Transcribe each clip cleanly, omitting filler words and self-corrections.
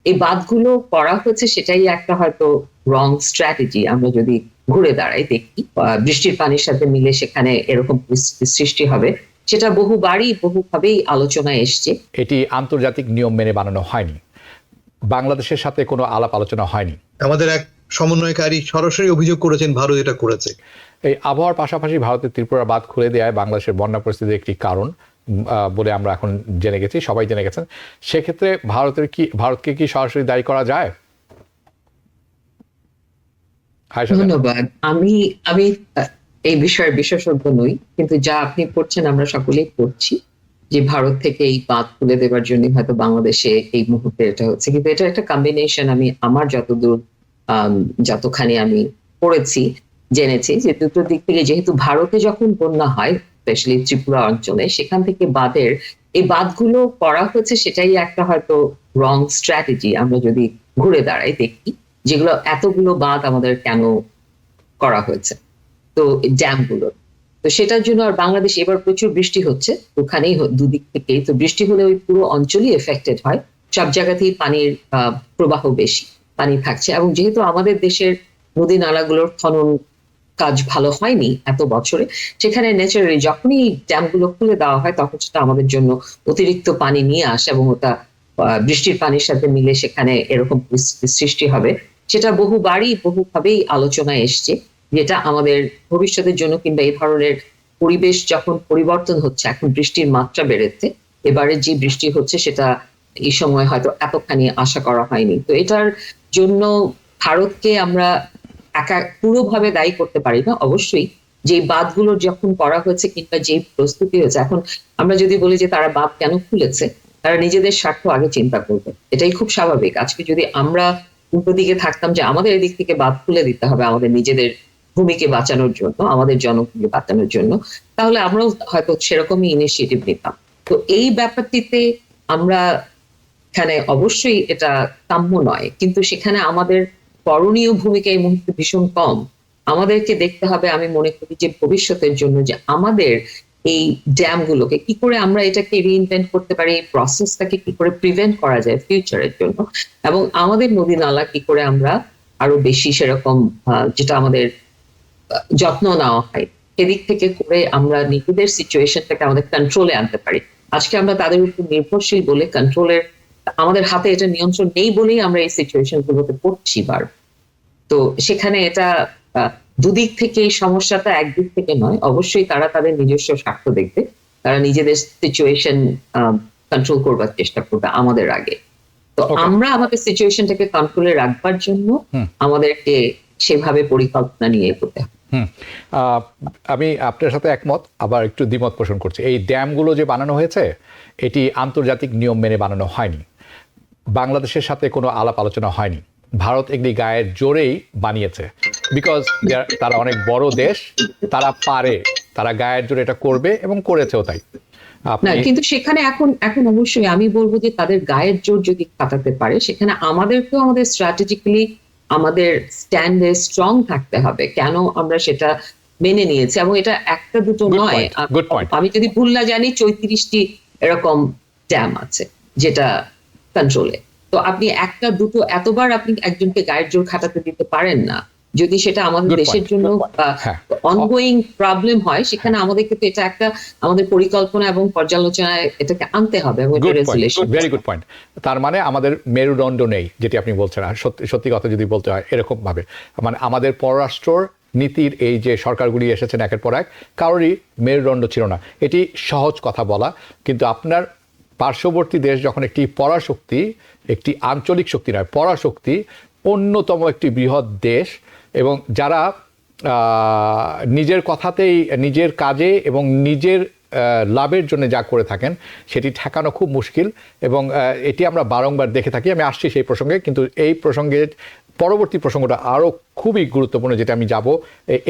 এই বাঁধগুলো করা হয়েছে সেটাই একটা হয়তো রং স্ট্র্যাটেজি। আমরা যদি ঘুরে দাঁড়াই দেখি বৃষ্টির পানির সাথে মিলে সেখানে এরকম পরিস্থিতির সৃষ্টি হবে, সেটা বহুভাবেই আলোচনায় এসছে। এটি আন্তর্জাতিক নিয়ম মেনে বানানো হয়নি, বাংলাদেশের সাথে কোনো আলাপ আলোচনা হয়নি। আমাদের এক সমন্বয়কারী সরাসরি অভিযোগ করেছেন ভারত এটা করেছে। এই আবহাওয়ার পাশাপাশি ভারতের ত্রিপুরা বাঁধ খুলে দেওয়ায় বাংলাদেশের বন্যা পরিস্থিতির একটি কারণ বলে আমরা এখন জেনে গেছি, সবাই জেনে গেছেন। সেক্ষেত্রে ভারতকে কি সরাসরি দায়ী করা যায়? ধন্যবাদ। আমি আমি এই বিষয়ের বিশেষজ্ঞ নই, কিন্তু যা আপনি পড়ছেন আমরা সকলেই পড়ছি যে ভারত থেকে এই বাঁধ খুলে দেওয়ার জন্য হয়তো বাংলাদেশে এই মুহূর্তে এটা হচ্ছে, কিন্তু এটা একটা কম্বিনেশন। আমি আমার যতখানি আমি পড়েছি জেনেছি যে দুটো দিক থেকে, যেহেতু ভারতে যখন বন্যা হয় স্পেশালি ত্রিপুরা অঞ্চলে, সেখান থেকে এই বাঁধগুলো করা হয়েছে সেটাই একটা হয়তো রং স্ট্র্যাটেজি। আমরা যদি ঘুরে দাঁড়াই দেখি যেগুলো এতগুলো বাঁধ আমাদের কেন করা হয়েছে, তো ড্যাম গুলো, তো সেটার জন্য। আর বাংলাদেশ এবার প্রচুর বৃষ্টি হচ্ছে, ওখানেই দুদিক থেকেই তো বৃষ্টি হলে ওই পুরো অঞ্চলই এফেক্টেড হয়, সব জায়গাতেই পানির প্রবাহ বেশি, পানি থাকছে। এবং যেহেতু আমাদের দেশের নদী নালাগুলোর খনন কাজ ভালো হয়নি এত বছরে, সেখানে ন্যাচারালি যখনই ড্যামগুলো খুলে দেওয়া হয় তখন সেটা আমাদের জন্য অতিরিক্ত পানি নিয়ে আসে, এবং ওটা বৃষ্টির পানির সাথে মিলে সেখানে এরকম পরিস্থিতির সৃষ্টি হবে, সেটা বহুভাবেই আলোচনায় এসছে। যেটা আমাদের ভবিষ্যতের জন্য, কিংবা এই ধরনের পরিবেশ যখন পরিবর্তন হচ্ছে, এখন বৃষ্টির মাত্রা বেড়েছে, এবারে যে বৃষ্টি হচ্ছে সেটা এই সময় হয়তো এতখানি আশা করা হয়নি। তো এটার জন্য ভারতকে আমরা একা পুরোভাবে দায়ী করতে পারি না। অবশ্যই যে বাঁধগুলো যখন করা হয়েছে কিংবা যে প্রস্তুতি হয়েছে, এখন আমরা যদি বলি যে তারা বাঁধ কেন খুলেছে, তারা নিজেদের স্বার্থ আগে চিন্তা করবে, এটাই খুব স্বাভাবিক। আজকে যদি আমরা উল্টো দিকে থাকতাম যে আমাদের এদিক থেকে বাঁধ খুলে দিতে হবে আমাদের নিজেদের ভূমিকে বাঁচানোর জন্য, আমাদের জনভূমি বাঁচানোর জন্য, তাহলে আমরাও হয়তো সেরকমই ইনিশিয়েটিভ নিতাম। তো এই ব্যাপারটিতে আমরা এখানে অবশ্যই এটা কাম্য নয়, কিন্তু সেখানে আমাদের করণীয় ভূমিকা এই মুহূর্তে ভীষণ কম। আমাদেরকে দেখতে হবে, আমি মনে করি যে ভবিষ্যতের জন্য যে আমাদের এই ড্যাম গুলোকে কি করে আমরা এটাকে রিইনভেন্ট করতে পারি, এই প্রসেসটাকে কি করে প্রিভেন্ট করা যায় ফিউচারের জন্য, এবং আমাদের নদী নালা কি করে আমরা আরো বেশি সেরকম যেটা আমাদের যত্ন নেওয়া হয় সেদিক থেকে করে আমরা নিজেদের সিচুয়েশনটাকে আমাদের কন্ট্রোলে আনতে পারি। আজকে আমরা তাদের উপর নির্ভরশীল বলে কন্ট্রোলের আমাদের হাতে এটা নিয়ন্ত্রণ নেই বলেই আমরা এই সিচুয়েশন গুলোতে পড়ছি বার। তো সেখানে এটা দুদিক থেকে সমস্যাটা একদিক থেকে নয়, অবশ্যই তারা তাদের নিজস্ব স্বার্থ দেখবে, তারা নিজেদের সিচুয়েশন কন্ট্রোল করবার চেষ্টা করবে আমাদের আগে। তো আমরা আমাদের সিচুয়েশনটাকে কন্ট্রোলে রাখবার জন্য আমাদেরকে সেভাবে পরিকল্পনা নিয়ে এগোতে হবে। আমি আপনার সাথে একমত, আবার একটু দ্বিমত পোষণ করছি। এই ড্যামগুলো যে বানানো হয়েছে এটি আন্তর্জাতিক নিয়ম মেনে বানানো হয়নি, বাংলাদেশের সাথে কোনো আলাপ আলোচনা হয়নি। ভারত এগুলি গায়ের জোরেই বানিয়েছে, বিকজ তারা অনেক বড় দেশ, তারা পারে, তারা গায়ের জোরে এটা করবে এবং করেছেও তাই। না, কিন্তু সেখানে এখন অবশ্যই আমি বলবো যে তাদের গায়ের জোর যদি কাটাতে পারে, সেখানে আমাদেরকেও আমাদের স্ট্র্যাটেজিক্যালি আমাদের স্ট্যান্ডে স্ট্রং থাকতে হবে। কেন আমরা সেটা মেনে নিয়েছি, এবং এটা একটা দুটো নয়। আমি যদি ভুল না জানি 34টি এরকম ড্যাম আছে যেটা কন্ট্রোলে। তো আপনি একটা দুটো এতবার আপনি একজনকে গায়ের জোর খাটাতে দিতে পারেন না। যদি সেটা আমাদের দেশের জন্য অনগোয়িং প্রবলেম হয়, সেখানে আমাদেরকে তো এটা একটা আমাদের পরিকল্পনা এবং পর্যালোচনায় এটাকে আনতে হবে। Very good point. তার মানে আমাদের মেরুদণ্ড নেই, যেটি আপনি বলছেন। আর সত্যি কথা যদি বলতে হয় এরকম ভাবে, মানে আমাদের পররাষ্ট্র নীতির এই যে সরকারগুলি এসেছেন একের পর এক, কারোরই মেরুদণ্ড ছিল না। এটি সহজ কথা বলা, কিন্তু আপনার পার্শ্ববর্তী দেশ যখন একটি পরাশক্তি, একটি আঞ্চলিক শক্তি নয়, পরাশক্তি, অন্যতম একটি বৃহৎ দেশ, এবং যারা নিজের কথাতেই, নিজের কাজে এবং নিজের লাভের জন্য যা করে থাকেন সেটি ঠেকানো খুব মুশকিল, এবং এটি আমরা বারংবার দেখে থাকি। আমি আসছি সেই প্রসঙ্গে, কিন্তু এই প্রসঙ্গে পরবর্তী প্রসঙ্গটা আরও খুবই গুরুত্বপূর্ণ, যেটা আমি যাব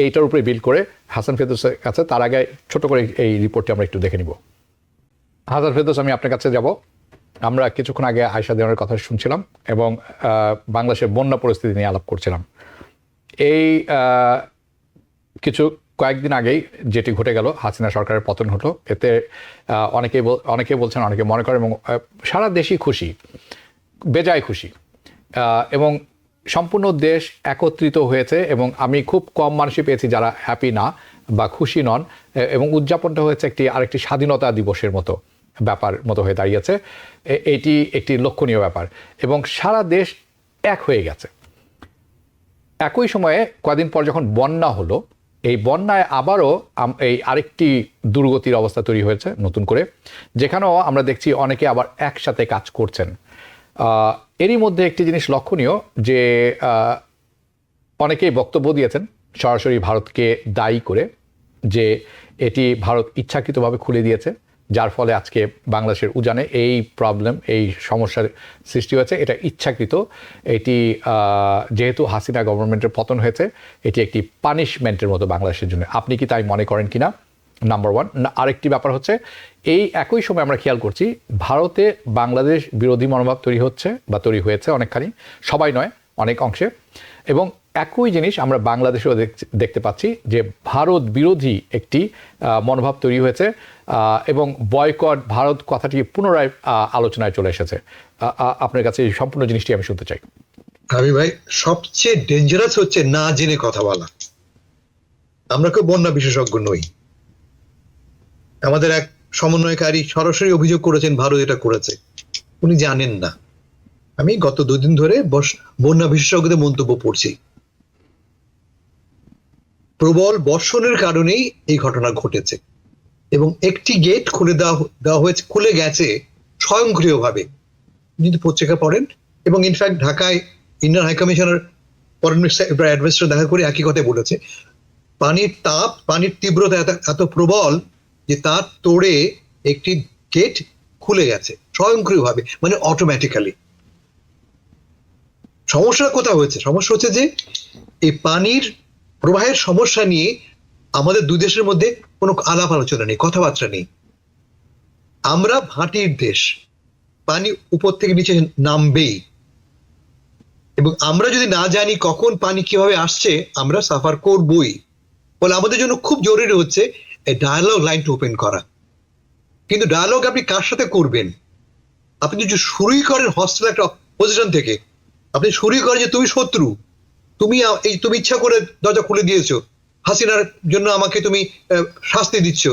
এইটার উপরে বিল করে হাসান ফেরদৌসের কাছে। তার আগে ছোট করে এই রিপোর্টটি আমরা একটু দেখে নিব। হাসান ফেরদৌস, আমি আপনার কাছে যাব। আমরা কিছুক্ষণ আগে আয়শা দেওয়ানের কথা শুনছিলাম এবং বাংলাদেশের বন্যা পরিস্থিতি নিয়ে আলাপ করছিলাম। এই কয়েকদিন আগেই যেটি ঘটে গেল, হাসিনা সরকারের পতন হলো, এতে অনেকেই বলছেন, অনেকে মনে করেন এবং সারা দেশই খুশি। বেজায় খুশি এবং সম্পূর্ণ দেশ একত্রিত হয়েছে এবং আমি খুব কম মানুষই পেয়েছি যারা হ্যাপি না বা খুশি নন এবং উদযাপনটা হয়েছে আরেকটি স্বাধীনতা দিবসের মতো ব্যাপার মতো হয়ে দাঁড়িয়েছে। এটি একটি লক্ষণীয় ব্যাপার এবং সারা দেশ এক হয়ে গেছে। একই সময়ে কয়েকদিন পর যখন বন্যা হলো, এই বন্যায় আবারও এই আরেকটি দুর্গতির অবস্থা তৈরি হয়েছে নতুন করে, যেখানেও আমরা দেখছি অনেকে আবার একসাথে কাজ করছেন। এরই মধ্যে একটি জিনিস লক্ষণীয় যে অনেকেই বক্তব্য দিয়েছেন সরাসরি ভারতকে দায়ী করে যে এটি ভারত ইচ্ছাকৃতভাবে খুলে দিয়েছে, যার ফলে আজকে বাংলাদেশের উজানে এই প্রবলেম, এই সমস্যার সৃষ্টি হয়েছে। এটা ইচ্ছাকৃত। এটি যেহেতু হাসিনা গভর্নমেন্টের পতন হয়েছে, এটি একটি পানিশমেন্টের মতো বাংলাদেশের জন্য। আপনি কি তাই মনে করেন কিনা? Number one. আরেকটি ব্যাপার হচ্ছে, এই একই সময় আমরা খেয়াল করছি ভারতে বাংলাদেশ বিরোধী মনোভাব তৈরি হচ্ছে বা তৈরি হয়েছে অনেকখানি, সবাই নয়, অনেক অংশে। এবং একই জিনিস আমরা বাংলাদেশেও দেখতে পাচ্ছি যে ভারত বিরোধী একটি মনোভাব তৈরি হয়েছে এবং বয়কট ভারত কথাটি পুনরায় আলোচনায় চলে এসেছে। আপনার কাছে এই সম্পূর্ণ জিনিসটি আমি শুনতে চাই। আমি ভাই, সবচেয়ে ডেঞ্জারাস হচ্ছে না জেনে কথা বলা। আমরা কেউ বন্যা বিশেষজ্ঞ নই। আমাদের এক সমন্বয়কারী সরাসরি অভিযোগ করেছেন ভারত এটা করেছে, উনি জানেন না। আমি গত 2 দিন ধরে বন্যা বিশেষজ্ঞদের মন্তব্য পড়ছি। প্রবল বর্ষণের কারণেই এই ঘটনা ঘটেছে এবং একটি গেট দেওয়া হয়েছে, খুলে গেছে স্বয়ংক্রিয়ভাবে। যদি পত্রিকা পড়েন, এবং ইনফ্যাক্ট ঢাকায় Indian high commissioner foreign adviser দেখা করে একই কথা বলেছে। পানির তাপ, পানির তীব্রতা এত প্রবল যে তার তোড়ে একটি গেট খুলে গেছে স্বয়ংক্রিয়ভাবে, মানে অটোমেটিক্যালি। সমস্যা কোথায় হয়েছে? সমস্যা হচ্ছে যে এই পানির প্রবাহের সমস্যা নিয়ে আমাদের দুই দেশের মধ্যে কোনো আলাপ আলোচনা নেই, কথাবার্তা নেই। আমরা ভাটির দেশ, পানি উপর থেকে নিচে নামবেই, এবং আমরা যদি না জানি কখন পানি কিভাবে আসছে, আমরা সাফার করবই। ফলে আমাদের জন্য খুব জরুরি হচ্ছে এই ডায়ালগ লাইনটা ওপেন করা। কিন্তু ডায়ালগ আপনি কার সাথে করবেন? আপনি যদি শুরুই করেন হস্টেল একটা পজিশন থেকে, আপনি শুরুই করেন যে তুমি শত্রু, তুমি ইচ্ছা করে দরজা খুলে দিয়েছো, হাসিনার জন্য আমাকে তুমি শাস্তি দিচ্ছ,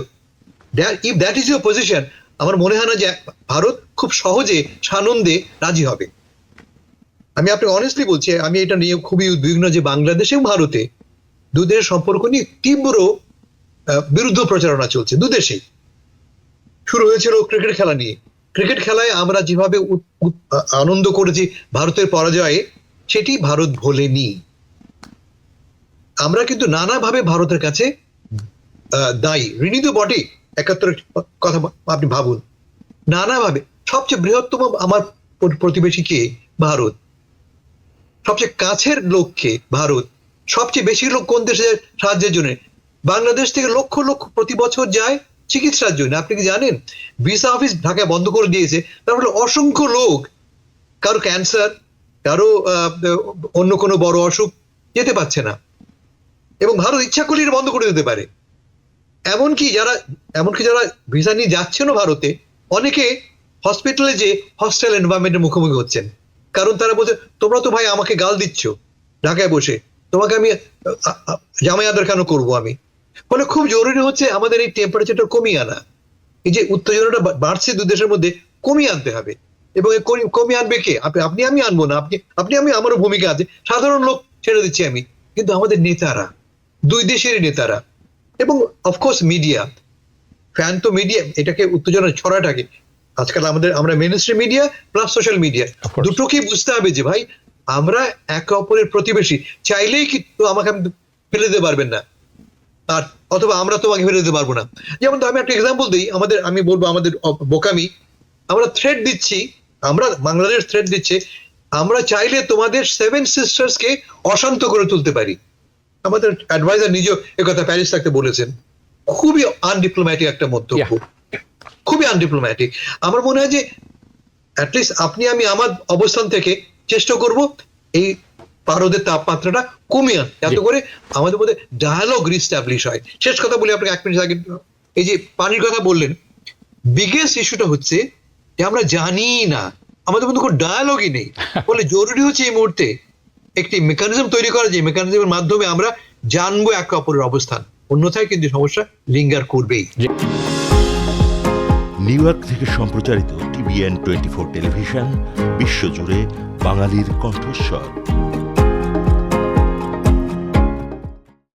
if that is your position, আমার মনে হয় না যে ভারত খুব সহজে সানন্দে রাজি হবে। আমি আপনাকে অনেস্টলি বলছি, আমি এটা নিয়ে খুবই উদ্বিগ্ন যে বাংলাদেশ এবং ভারতে দুই দেশের সম্পর্ক নিয়ে তীব্র বিরুদ্ধ প্রচারণা চলছে দুদেশেই। শুরু হয়েছিল ক্রিকেট খেলা নিয়ে। ক্রিকেট খেলায় আমরা যেভাবে আনন্দ করেছি ভারতের পরাজয়ে, সেটি ভারত ভোলেনি। আমরা কিন্তু নানাভাবে ভারতের কাছে দায়ী, ঋণী তো বটেই। 71 কথা আপনি ভাবুন, নানাভাবে। সবচেয়ে বৃহত্তম আমার প্রতিবেশী কে? ভারত। সবচেয়ে কাছের লোককে? ভারত। সবচেয়ে বেশি লোক কোন দেশে সাহায্যের জন্য? বাংলাদেশ থেকে লক্ষ লক্ষ প্রতি বছর যায় চিকিৎসার জন্য। আপনি কি জানেন ভিসা অফিস ঢাকায় বন্ধ করে দিয়েছে? তার ফলে অসংখ্য লোক, কারো ক্যান্সার, কারো অন্য কোনো বড় অসুখ, যেতে পারছে না। এবং ভারত ইচ্ছা করলে বন্ধ করে দিতে পারে। এমনকি যারা ভিসা নিয়ে যাচ্ছেন ভারতে, অনেকে হসপিটালে যে হস্টেল এনভায়রনমেন্টের মুখোমুখি হচ্ছেন। কারণ তারা বলছে, তোমরা তো ভাই আমাকে গাল দিচ্ছ ঢাকায় বসে, তোমাকে আমি জামাই আদর কেন করবো আমি? ফলে খুব জরুরি হচ্ছে আমাদের এই টেম্পারেচারটা কমিয়ে আনা। এই যে উত্তেজনাটা বাড়ছে দুই দেশের মধ্যে, কমিয়ে আনতে হবে। এবং কমিয়ে আনবে কে? আপনি আমি আনবো না, আপনি আমি, আমারও ভূমিকা আছে। সাধারণ লোক ছেড়ে দিচ্ছি আমি, কিন্তু আমাদের নেতারা, দুই দেশের নেতারা, এবং অফকোর্স মিডিয়া, ফ্যান তো মিডিয়া এটাকে উত্তেজনা ছড়াটাকে আজকাল আমরা mainstream media plus social media দুটোকেই বুঝতে হবে যে ভাই আমরা একে অপরের প্রতিবেশী। চাইলেই কিন্তু আমাকে ফেলে দিতে পারবেন না, আর অথবা আমরা তোমাকে ফেলে দিতে পারবো না। যেমন আমি একটা এক্সাম্পল দিই, আমি বলবো আমাদের বোকামি। আমরা থ্রেট দিচ্ছি, আমরা বাংলাদেশ থ্রেট দিচ্ছে, আমরা চাইলে তোমাদের 7 সিস্টার্সকে অশান্ত করে তুলতে পারি। আমাদের অ্যাডভাইজার নিজেও একথা প্যারিস থাকতে বলেছেন। খুবই আনডিপ্লোম্যাটিক একটা মন্তব্য, খুবই আনডিপ্লোম্যাটিক। আমার মনে হয় যে অ্যাটলিস্ট আপনি আমি আমার অবস্থান থেকে চেষ্টা করব এই ভারতের তাপমাত্রাটা কমিয়ে আনতে, যাতে করে আমাদের মধ্যে ডায়ালগ রিস্টাবলিশ হয়। শেষ কথা বলি আপনাকে 1 মিনিট আগে, এই যে পানির কথা বললেন, বিগেস্ট ইস্যুটা হচ্ছে যে আমরা জানি না আমাদের মধ্যে কোনো ডায়ালগই নেই। বলে জরুরি হচ্ছে এই মুহূর্তে একটি মেকানিজম তৈরি করা, যে মেকানিজমের মাধ্যমে আমরা জানবো একে অপরের অবস্থান, অন্যথায় কিন্তু সমস্যা লিঙ্গার করবেই। নিউ ইয়র্ক থেকে সম্প্রচারিত TVN 24 টেলিভিশন বিশ্বজুড়ে বাঙালির কণ্ঠস্বর।